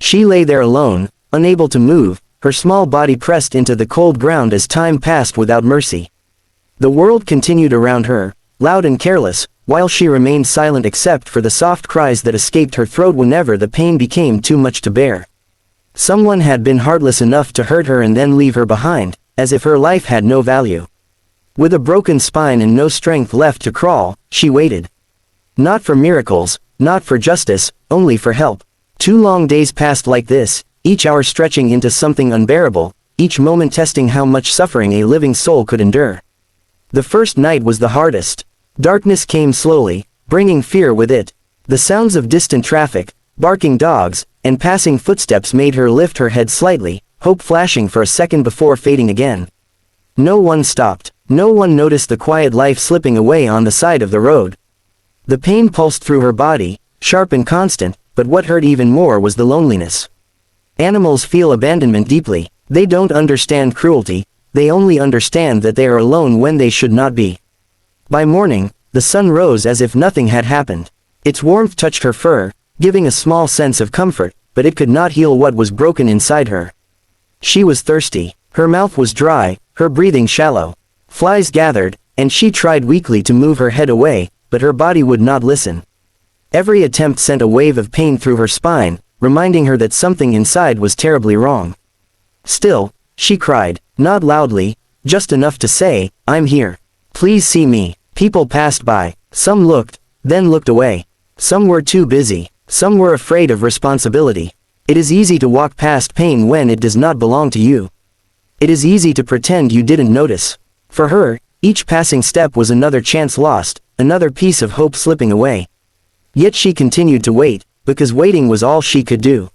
She lay there alone, unable to move, her small body pressed into the cold ground as time passed without mercy. The world continued around her, loud and careless, while she remained silent except for the soft cries that escaped her throat whenever the pain became too much to bear. Someone had been heartless enough to hurt her and then leave her behind, as if her life had no value. With a broken spine and no strength left to crawl, she waited. Not for miracles, not for justice, only for help. 2 long days passed like this, each hour stretching into something unbearable, each moment testing how much suffering a living soul could endure. The first night was the hardest. Darkness came slowly, bringing fear with it. The sounds of distant traffic, barking dogs, and passing footsteps made her lift her head slightly, hope flashing for a second before fading again. No one stopped. No one noticed the quiet life slipping away on the side of the road. The pain pulsed through her body, sharp and constant, but what hurt even more was the loneliness. Animals feel abandonment deeply. They don't understand cruelty, they only understand that they are alone when they should not be. By morning, the sun rose as if nothing had happened. Its warmth touched her fur, giving a small sense of comfort, but it could not heal what was broken inside her. She was thirsty, her mouth was dry, her breathing shallow. Flies gathered, and she tried weakly to move her head away, but her body would not listen. Every attempt sent a wave of pain through her spine, reminding her that something inside was terribly wrong. Still, she cried, not loudly, just enough to say, "I'm here. Please see me." People passed by. Some looked, then looked away. Some were too busy. Some were afraid of responsibility. It is easy to walk past pain when it does not belong to you. It is easy to pretend you didn't notice. For her, each passing step was another chance lost, another piece of hope slipping away. Yet she continued to wait, because waiting was all she could do.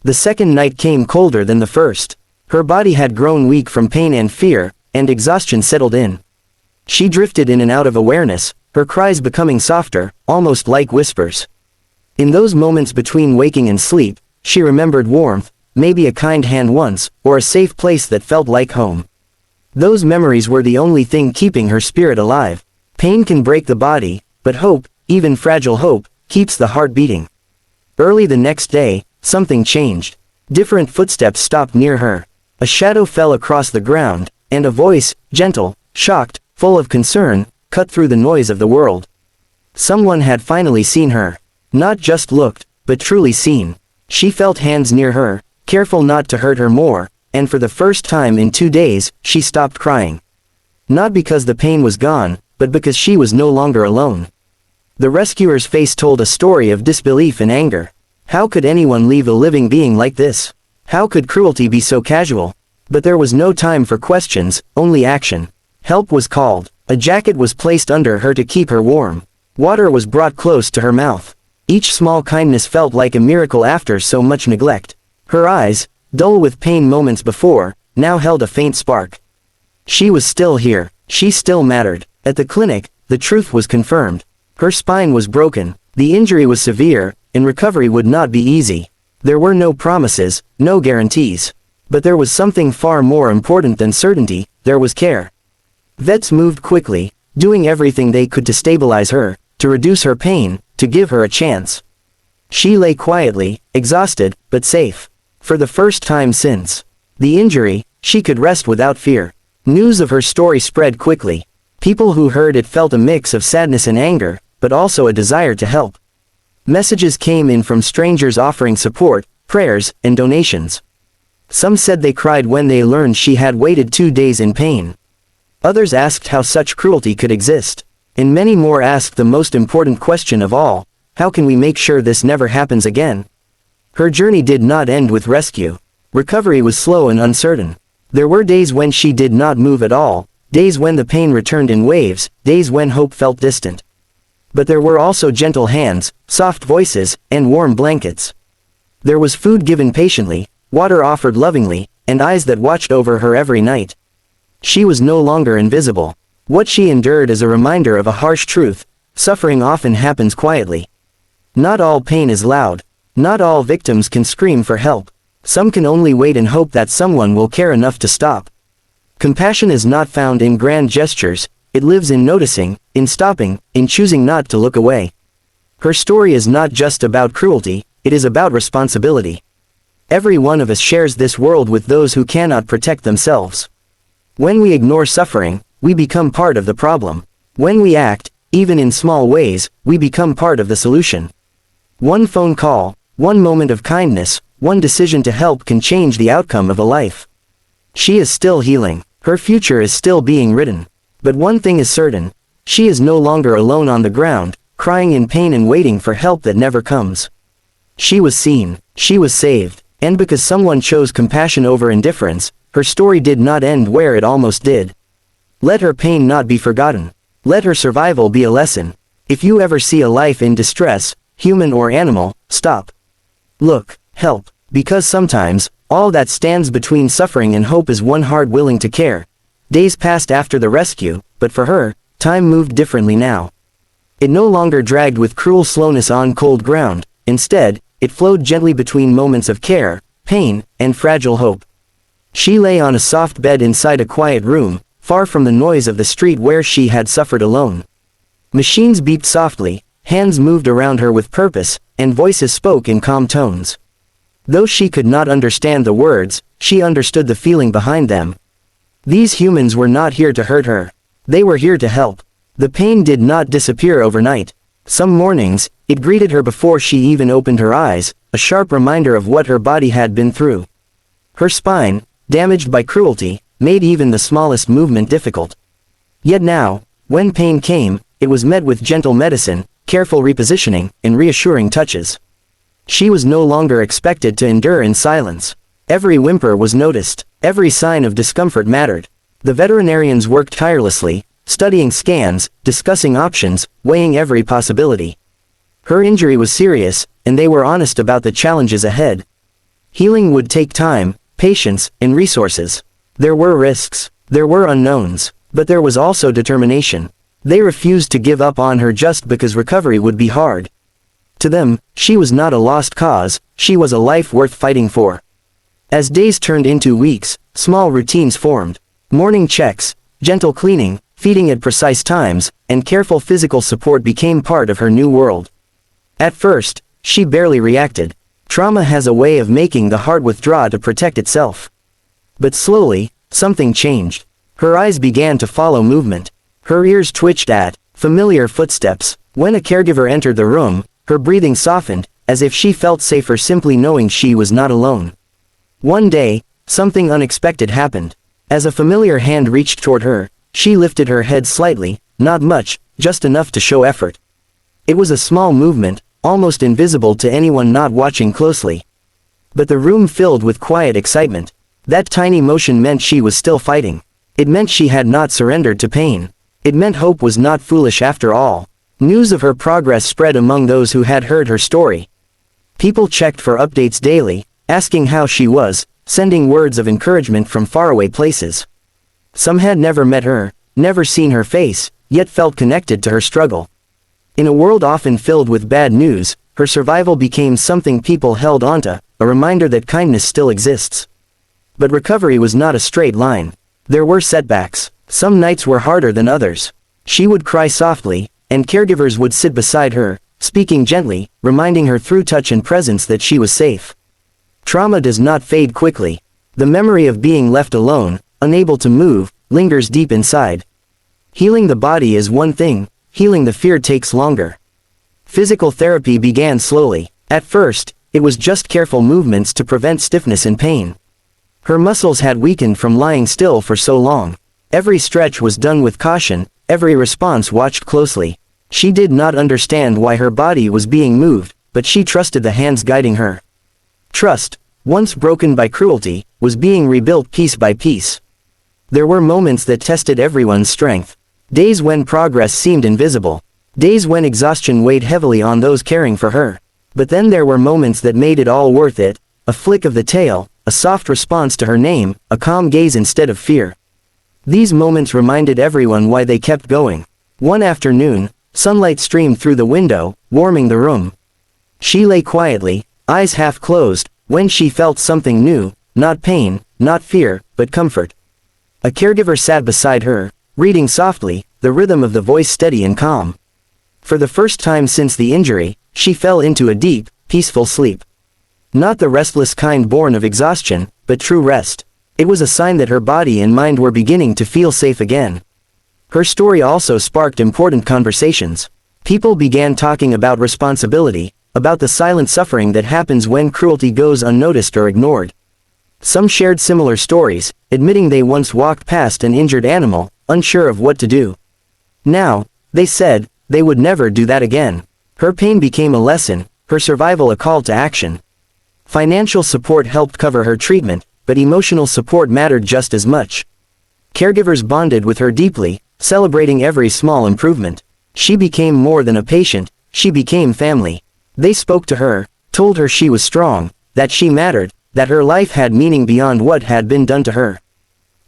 The second night came colder than the first. Her body had grown weak from pain and fear, and exhaustion settled in. She drifted in and out of awareness, her cries becoming softer, almost like whispers. In those moments between waking and sleep, she remembered warmth, maybe a kind hand once, or a safe place that felt like home. Those memories were the only thing keeping her spirit alive. Pain can break the body, but hope, even fragile hope, keeps the heart beating. Early the next day, something changed. Different footsteps stopped near her. A shadow fell across the ground, and a voice, gentle, shocked, full of concern, cut through the noise of the world. Someone had finally seen her. Not just looked, but truly seen. She felt hands near her, careful not to hurt her more, and for the first time in 2 days, she stopped crying. Not because the pain was gone, but because she was no longer alone. The rescuer's face told a story of disbelief and anger. How could anyone leave a living being like this? How could cruelty be so casual? But there was no time for questions, only action. Help was called. A jacket was placed under her to keep her warm. Water was brought close to her mouth. Each small kindness felt like a miracle after so much neglect. Her eyes, dull with pain moments before, now held a faint spark. She was still here. She still mattered. At the clinic, the truth was confirmed. Her spine was broken. The injury was severe, and recovery would not be easy. There were no promises, no guarantees. But there was something far more important than certainty, there was care. Vets moved quickly, doing everything they could to stabilize her, to reduce her pain, to give her a chance. She lay quietly, exhausted, but safe. For the first time since the injury, she could rest without fear. News of her story spread quickly. People who heard it felt a mix of sadness and anger, but also a desire to help. Messages came in from strangers offering support, prayers, and donations. Some said they cried when they learned she had waited 2 days in pain. Others asked how such cruelty could exist. And many more asked the most important question of all: how can we make sure this never happens again? Her journey did not end with rescue. Recovery was slow and uncertain. There were days when she did not move at all, days when the pain returned in waves, days when hope felt distant. But there were also gentle hands, soft voices, and warm blankets. There was food given patiently, water offered lovingly, and eyes that watched over her every night. She was no longer invisible. What she endured is a reminder of a harsh truth: suffering often happens quietly. Not all pain is loud. Not all victims can scream for help. Some can only wait and hope that someone will care enough to stop. Compassion is not found in grand gestures, it lives in noticing, in stopping, in choosing not to look away. Her story is not just about cruelty, it is about responsibility. Every one of us shares this world with those who cannot protect themselves. When we ignore suffering, we become part of the problem. When we act, even in small ways, we become part of the solution. One phone call, one moment of kindness, one decision to help can change the outcome of a life. She is still healing. Her future is still being written. But one thing is certain. She is no longer alone on the ground, crying in pain and waiting for help that never comes. She was seen. She was saved. And because someone chose compassion over indifference, her story did not end where it almost did. Let her pain not be forgotten. Let her survival be a lesson. If you ever see a life in distress, human or animal, stop. Look, help. Because sometimes, all that stands between suffering and hope is one heart willing to care. Days passed after the rescue, but for her, time moved differently now. It no longer dragged with cruel slowness on cold ground. Instead, it flowed gently between moments of care, pain, and fragile hope. She lay on a soft bed inside a quiet room, far from the noise of the street where she had suffered alone. Machines beeped softly, hands moved around her with purpose, and voices spoke in calm tones. Though she could not understand the words, she understood the feeling behind them. These humans were not here to hurt her. They were here to help. The pain did not disappear overnight. Some mornings, it greeted her before she even opened her eyes, a sharp reminder of what her body had been through. Her spine, damaged by cruelty, made even the smallest movement difficult. Yet now, when pain came, it was met with gentle medicine, careful repositioning, and reassuring touches. She was no longer expected to endure in silence. Every whimper was noticed. Every sign of discomfort mattered. The veterinarians worked tirelessly, studying scans, discussing options, weighing every possibility. Her injury was serious, and they were honest about the challenges ahead. Healing would take time, patience, and resources. There were risks. There were unknowns. But there was also determination. They refused to give up on her just because recovery would be hard. To them, she was not a lost cause, she was a life worth fighting for. As days turned into weeks, small routines formed. Morning checks, gentle cleaning, feeding at precise times, and careful physical support became part of her new world. At first, she barely reacted. Trauma has a way of making the heart withdraw to protect itself. But slowly, something changed. Her eyes began to follow movement. Her ears twitched at familiar footsteps. When a caregiver entered the room, her breathing softened, as if she felt safer simply knowing she was not alone. One day, something unexpected happened. As a familiar hand reached toward her, she lifted her head slightly, not much, just enough to show effort. It was a small movement, almost invisible to anyone not watching closely. But the room filled with quiet excitement. That tiny motion meant she was still fighting. It meant she had not surrendered to pain. It meant hope was not foolish after all. News of her progress spread among those who had heard her story. People checked for updates daily, asking how she was, sending words of encouragement from faraway places. Some had never met her, never seen her face, yet felt connected to her struggle. In a world often filled with bad news, her survival became something people held onto, a reminder that kindness still exists. But recovery was not a straight line. There were setbacks. Some nights were harder than others. She would cry softly, and caregivers would sit beside her, speaking gently, reminding her through touch and presence that she was safe. Trauma does not fade quickly. The memory of being left alone, unable to move, lingers deep inside. Healing the body is one thing, healing the fear takes longer. Physical therapy began slowly. At first, it was just careful movements to prevent stiffness and pain. Her muscles had weakened from lying still for so long. Every stretch was done with caution, every response watched closely. She did not understand why her body was being moved, but she trusted the hands guiding her. Trust, once broken by cruelty, was being rebuilt piece by piece. There were moments that tested everyone's strength. Days when progress seemed invisible. Days when exhaustion weighed heavily on those caring for her. But then there were moments that made it all worth it, a flick of the tail, a soft response to her name, a calm gaze instead of fear. These moments reminded everyone why they kept going. One afternoon, sunlight streamed through the window, warming the room. She lay quietly, eyes half closed, when she felt something new, not pain, not fear, but comfort. A caregiver sat beside her, reading softly, the rhythm of the voice steady and calm. For the first time since the injury, she fell into a deep, peaceful sleep. Not the restless kind born of exhaustion, but true rest. It was a sign that her body and mind were beginning to feel safe again. Her story also sparked important conversations. People began talking about responsibility, about the silent suffering that happens when cruelty goes unnoticed or ignored. Some shared similar stories, admitting they once walked past an injured animal, unsure of what to do. Now, they said, they would never do that again. Her pain became a lesson, her survival a call to action. Financial support helped cover her treatment, but emotional support mattered just as much. Caregivers bonded with her deeply, celebrating every small improvement. She became more than a patient, she became family. They spoke to her, told her she was strong, that she mattered, that her life had meaning beyond what had been done to her.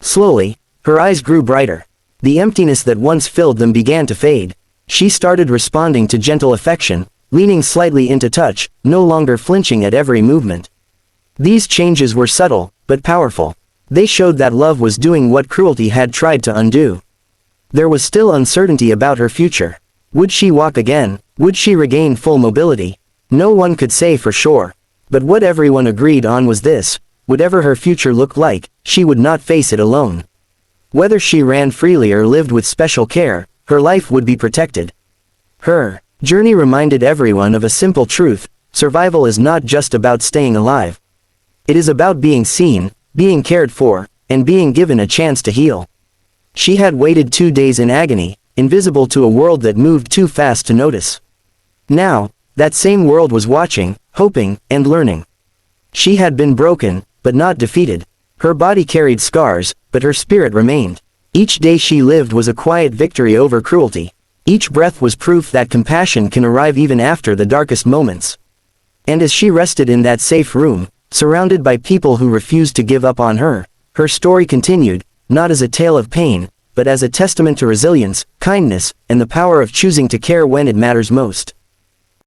Slowly, her eyes grew brighter. The emptiness that once filled them began to fade. She started responding to gentle affection, leaning slightly into touch, no longer flinching at every movement. These changes were subtle, but powerful. They showed that love was doing what cruelty had tried to undo. There was still uncertainty about her future. Would she walk again? Would she regain full mobility? No one could say for sure. But what everyone agreed on was this: whatever her future looked like, she would not face it alone. Whether she ran freely or lived with special care, her life would be protected. Her journey reminded everyone of a simple truth: survival is not just about staying alive. It is about being seen, being cared for, and being given a chance to heal. She had waited 2 days in agony, invisible to a world that moved too fast to notice. Now, that same world was watching, hoping, and learning. She had been broken, but not defeated. Her body carried scars, but her spirit remained. Each day she lived was a quiet victory over cruelty. Each breath was proof that compassion can arrive even after the darkest moments. And as she rested in that safe room, surrounded by people who refused to give up on her, her story continued, not as a tale of pain, but as a testament to resilience, kindness, and the power of choosing to care when it matters most.